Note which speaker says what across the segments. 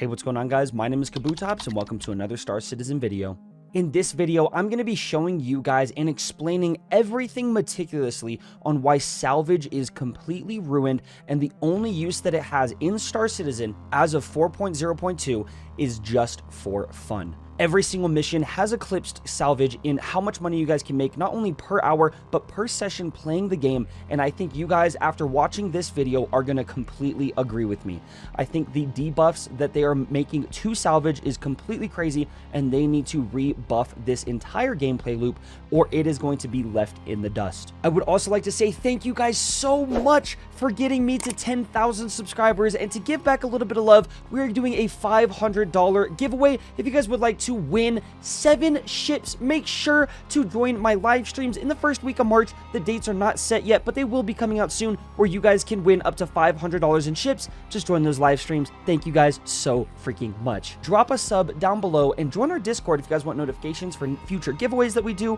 Speaker 1: Hey, what's going on, guys? My name is Kabutops and welcome to another Star Citizen video. In this video, I'm going to be showing you guys and explaining everything meticulously on why Salvage is completely ruined, and the only use that it has in Star Citizen as of 4.0.2 is just for fun. Every single mission has eclipsed Salvage in how much money you guys can make, not only per hour, but per session playing the game. And I think you guys, after watching this video, are going to completely agree with me. I think the debuffs that they are making to Salvage is completely crazy, and they need to rebuff this entire gameplay loop, or it is going to be left in the dust. I would also like to say thank you guys so much for getting me to 10,000 subscribers, and to give back a little bit of love, we are doing a $500 giveaway. If you guys would like to win 7 ships, make sure to join my live streams in the first week of March. The dates are not set yet, but they will be coming out soon, where you guys can win up to $500 in ships. Just join those live streams. Thank you guys so freaking much. Drop a sub down below and join our Discord if you guys want notifications for future giveaways that we do,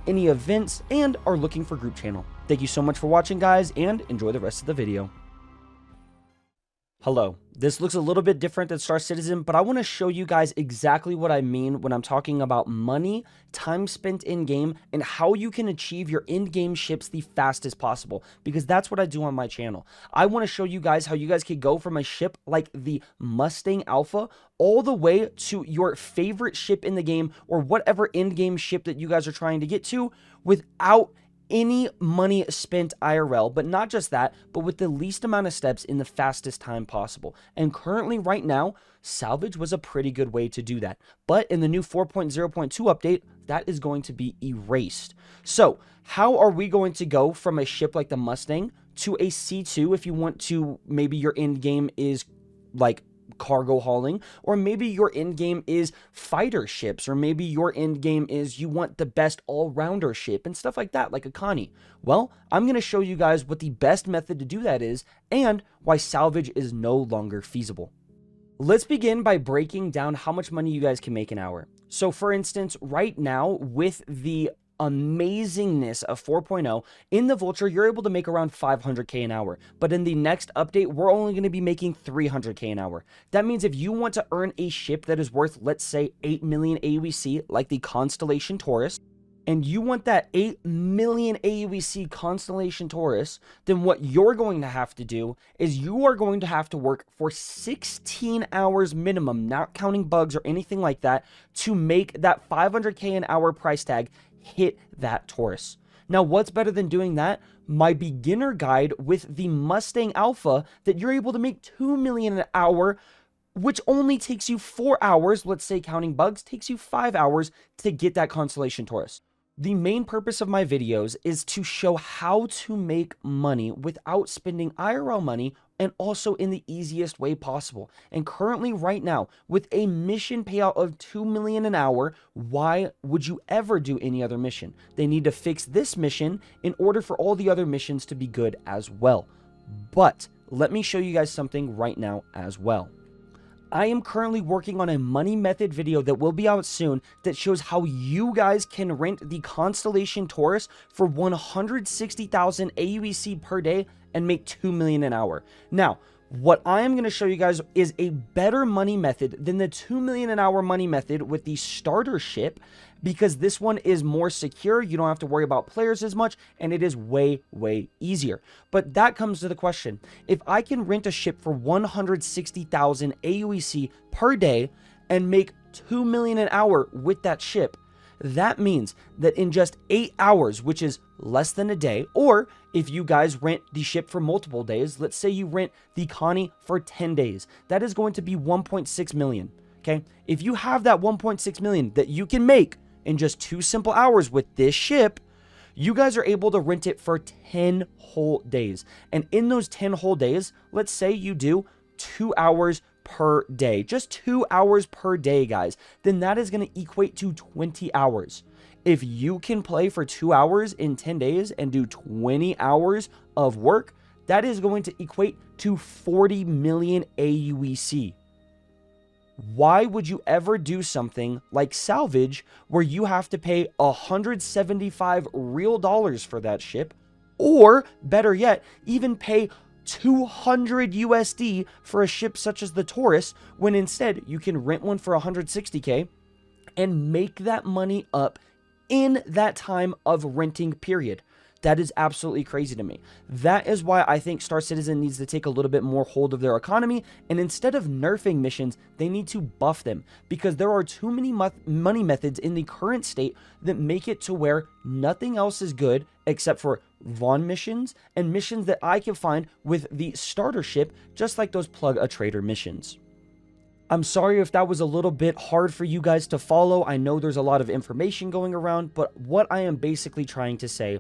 Speaker 1: any events, and are looking for group channel. Thank you so much for watching, guys, and enjoy the rest of the video. Hello, this looks a little bit different than Star Citizen, but I want to show you guys exactly what I mean when I'm talking about money, time spent in-game, and how you can achieve your in-game ships the fastest possible, because that's what I do on my channel. I want to show you guys how you guys could go from a ship like the Mustang Alpha all the way to your favorite ship in the game, or whatever in-game ship that you guys are trying to get to, without any money spent IRL, but not just that, but with the least amount of steps in the fastest time possible. And right now, Salvage was a pretty good way to do that. But in the new 4.0.2 update, that is going to be erased. So how are we going to go from a ship like the Mustang to a C2 if you want to, maybe your end game is like cargo hauling, or maybe your end game is fighter ships, or maybe your end game is you want the best all-rounder ship and stuff like that, like a Connie? Well, I'm going to show you guys what the best method to do that is, and why Salvage is no longer feasible. Let's begin by breaking down how much money you guys can make an hour. So for instance, right now, with the amazingness of 4.0 in the Vulture, you're able to make around 500k an hour, but in the next update we're only going to be making 300k an hour. That means if you want to earn a ship that is worth, let's say, 8 million aUEC, like the Constellation Taurus, and you want that 8 million aUEC Constellation Taurus, then what you're going to have to do is you are going to have to work for 16 hours minimum, not counting bugs or anything like that, to make that 500k an hour price tag hit that Taurus. Now, what's better than doing that? My beginner guide with the Mustang Alpha, that you're able to make 2 million an hour, which only takes you 4 hours, let's say counting bugs, takes you 5 hours to get that Constellation Taurus. The main purpose of my videos is to show how to make money without spending IRL money, and also in the easiest way possible. And currently, right now, with a mission payout of 2 million an hour, why would you ever do any other mission? They need to fix this mission in order for all the other missions to be good as well. But let me show you guys something right now as well. I am currently working on a money method video that will be out soon that shows how you guys can rent the Constellation Taurus for 160,000 aUEC per day and make 2 million an hour. Now, what I am going to show you guys is a better money method than the 2 million an hour money method with the starter ship, because this one is more secure. You don't have to worry about players as much, and it is way easier. But that comes to the question: if I can rent a ship for 160,000 aUEC per day and make 2 million an hour with that ship, that means that in just 8 hours, which is less than a day, or if you guys rent the ship for multiple days, let's say you rent the Connie for 10 days, that is going to be 1.6 million. Okay, if you have that 1.6 million that you can make in just 2 simple hours with this ship, you guys are able to rent it for 10 whole days. And in those 10 whole days, let's say you do 2 hours per day, just 2 hours per day, guys, then that is going to equate to 20 hours. If you can play for 2 hours in 10 days and do 20 hours of work, that is going to equate to 40 million aUEC. Why would you ever do something like Salvage where you have to pay 175 real dollars for that ship, or better yet, even pay 200 USD for a ship such as the Taurus, when instead you can rent one for 160K and make that money up in that time of renting period. That is absolutely crazy to me. That is why I think Star Citizen needs to take a little bit more hold of their economy, and instead of nerfing missions, they need to buff them, because there are too many money methods in the current state that make it to where nothing else is good except for VAUGHN missions and missions that I can find with the starter ship, just like those plug a trader missions. I'm sorry if that was a little bit hard for you guys to follow. I know there's a lot of information going around, but what I am basically trying to say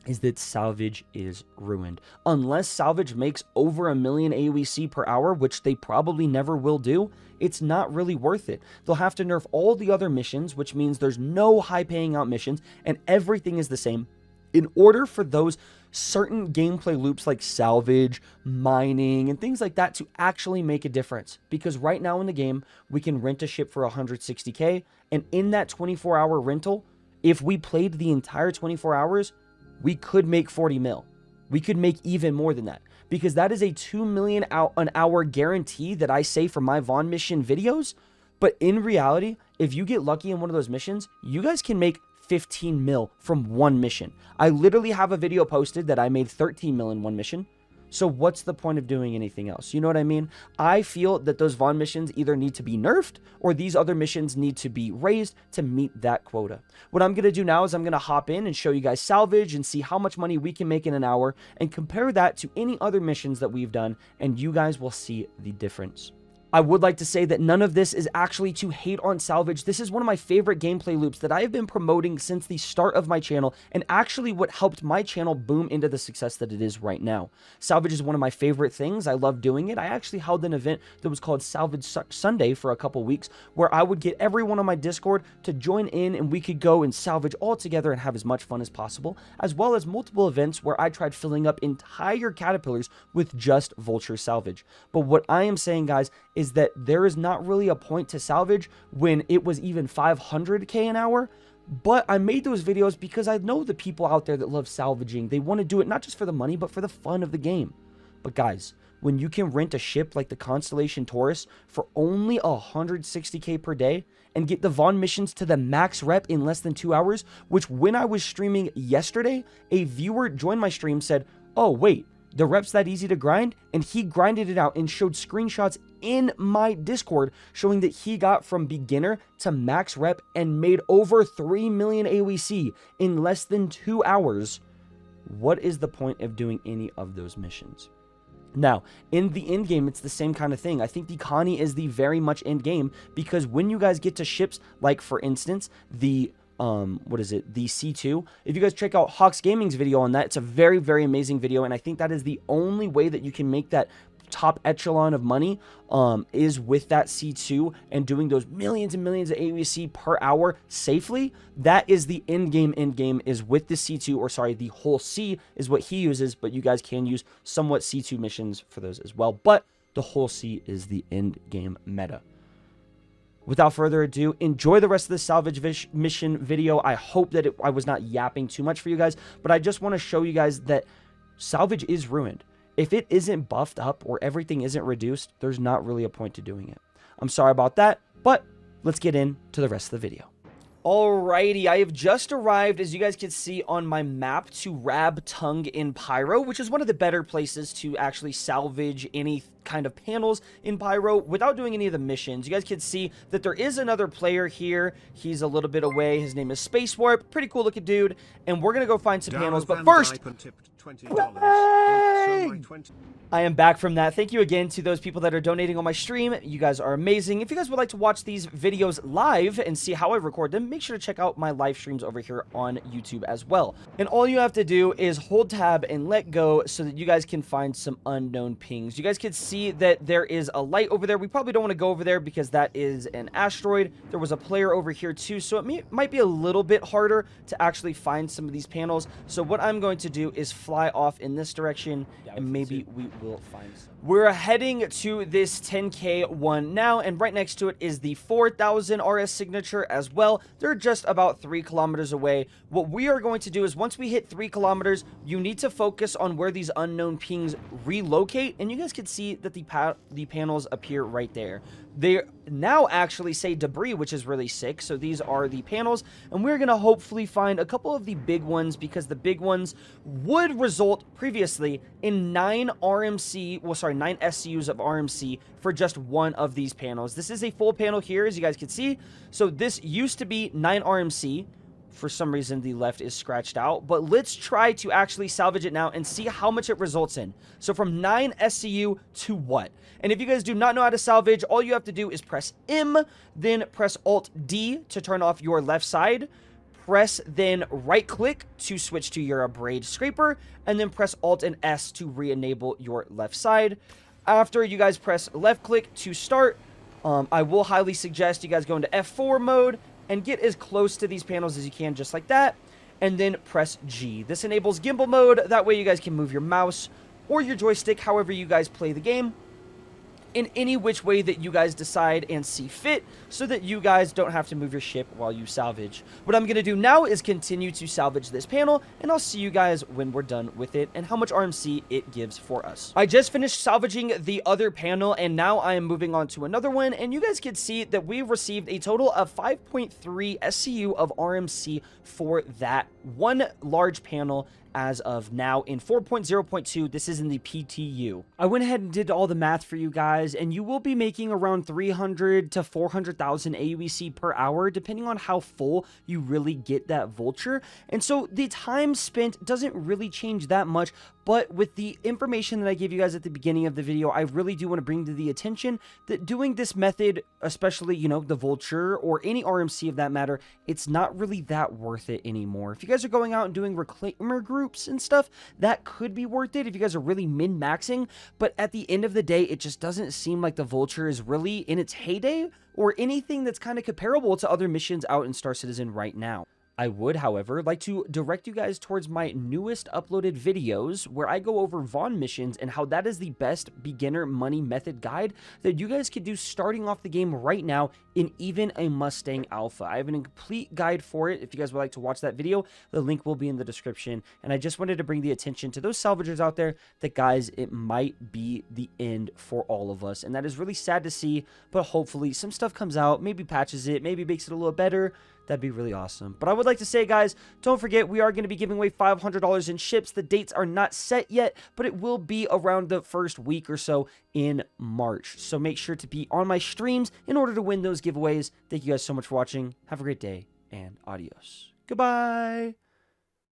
Speaker 1: is that Salvage is ruined. Unless Salvage makes over 1 million aUEC per hour, which they probably never will do, it's not really worth it. They'll have to nerf all the other missions, which means there's no high paying out missions, and everything is the same. In order for those certain gameplay loops like salvage, mining, and things like that to actually make a difference. Because right now in the game, we can rent a ship for 160K, and in that 24-hour rental, if we played the entire 24 hours, we could make 40 mil. We could make even more than that, because that is a 2 million an hour guarantee that I say for my VAUGHN mission videos. But in reality, if you get lucky in one of those missions, you guys can make 15 mil from one mission. I literally have a video posted that I made 13 mil in one mission. So what's the point of doing anything else? You know what I mean? I feel that those VAUGHN missions either need to be nerfed or these other missions need to be raised to meet that quota. What I'm going to do now is I'm going to hop in and show you guys Salvage and see how much money we can make in an hour and compare that to any other missions that we've done, and you guys will see the difference. I would like to say that none of this is actually to hate on Salvage. This is one of my favorite gameplay loops that I have been promoting since the start of my channel, and actually what helped my channel boom into the success that it is right now. Salvage is one of my favorite things. I love doing it. I actually held an event that was called Salvage Sunday for a couple weeks, where I would get everyone on my Discord to join in, and we could go and salvage all together and have as much fun as possible, as well as multiple events where I tried filling up entire caterpillars with just vulture salvage. But what I am saying, guys, is that there is not really a point to Salvage when it was even 500K an hour. But I made those videos because I know the people out there that love salvaging. They want to do it not just for the money, but for the fun of the game. But guys, when you can rent a ship like the Constellation Taurus for only 160K per day and get the VAUGHN missions to the max rep in less than 2 hours, which when I was streaming yesterday, a viewer joined my stream, said, "Oh wait, the rep's that easy to grind?" And he grinded it out and showed screenshots in my Discord showing that he got from beginner to max rep and made over 3 million aUEC in less than 2 hours. What is the point of doing any of those missions? Now, in the end game, it's the same kind of thing. I think the Connie is the very much end game, because when you guys get to ships like, for instance, the the C2, if you guys check out Hawks Gaming's video on that, it's a very, very amazing video, and I think that is the only way that you can make that top echelon of money, is with that C2 and doing those millions and millions of aUEC per hour safely. That is the end game is with the C2, or sorry, the whole C is what he uses, but you guys can use somewhat C2 missions for those as well, but the whole C is the end game meta. Without further ado, enjoy the rest of the Salvage mission video. I hope that I was not yapping too much for you guys, but I just want to show you guys that Salvage is ruined. If it isn't buffed up or everything isn't reduced, there's not really a point to doing it. I'm sorry about that, but let's get into the rest of the video. Alrighty, I have just arrived, as you guys can see on my map, to Rab Tongue in Pyro, which is one of the better places to actually salvage any kind of panels in Pyro without doing any of the missions. You guys can see that there is another player here. He's a little bit away. His name is Space Warp. Pretty cool looking dude. And we're going to go find some panels. But first, I am back from that. Thank you again to those people that are donating on my stream. You guys are amazing. If you guys would like to watch these videos live and see how I record them, make sure to check out my live streams over here on YouTube as well. And all you have to do is hold tab and let go so that you guys can find some unknown pings. You guys can see that there is a light over there. We probably don't want to go over there because that is an asteroid. There was a player over here too, so it might be a little bit harder to actually find some of these panels. So what I'm going to do is fly off in this direction, and maybe we will find some. We're heading to this 10K one now, and right next to it is the 4,000 RS signature as well. They're just about 3 kilometers away. What we are going to do is once we hit 3 kilometers, you need to focus on where these unknown pings relocate, and you guys can see that the panels appear right there. They now actually say debris, which is really sick. So these are the panels, and we're going to hopefully find a couple of the big ones, because the big ones would result previously in 9 SCUs of RMC for just one of these panels. This is a full panel here, as you guys can see. So this used to be 9 RMC. For some reason, the left is scratched out, but let's try to actually salvage it now and see how much it results in. So from 9 SCU to what? And if you guys do not know how to salvage, all you have to do is press M, then press Alt D to turn off your left side. Press then right click to switch to your abrade scraper, and then press Alt and S to re-enable your left side. After you guys press left click to start, I will highly suggest you guys go into F4 mode and get as close to these panels as you can, just like that, and then press G. This enables gimbal mode. That way you guys can move your mouse or your joystick however you guys play the game in any which way that you guys decide and see fit, so that you guys don't have to move your ship while you salvage. What I'm going to do now is continue to salvage this panel, and I'll see you guys when we're done with it and how much RMC it gives for us. I just finished salvaging the other panel, and now I am moving on to another one, and you guys can see that we received a total of 5.3 SCU of RMC for that one large panel as of now in 4.0.2. This is in the PTU. I went ahead and did all the math for you guys, and you will be making around 300 to 400,000 aUEC per hour, depending on how full you really get that vulture. And so the time spent doesn't really change that much, but with the information that I gave you guys at the beginning of the video, I really do want to bring to the attention that doing this method, especially, you know, the vulture or any RMC of that matter, it's not really that worth it anymore. If you guys are going out and doing reclaimer groups and stuff, that could be worth it if you guys are really min-maxing, but at the end of the day, it just doesn't seem like the vulture is really in its heyday or anything that's kind of comparable to other missions out in Star Citizen right now. I would, however, like to direct you guys towards my newest uploaded videos where I go over VAUGHN missions and how that is the best beginner money method guide that you guys could do starting off the game right now in even a Mustang Alpha. I have a complete guide for it. If you guys would like to watch that video, the link will be in the description. And I just wanted to bring the attention to those salvagers out there that, guys, it might be the end for all of us. And that is really sad to see, but hopefully some stuff comes out, maybe patches it, maybe makes it a little better. That'd be really awesome. But I would like to say, guys, don't forget, we are going to be giving away $500 in ships. The dates are not set yet, but it will be around the first week or so in March. So make sure to be on my streams in order to win those giveaways. Thank you guys so much for watching. Have a great day, and adios. Goodbye.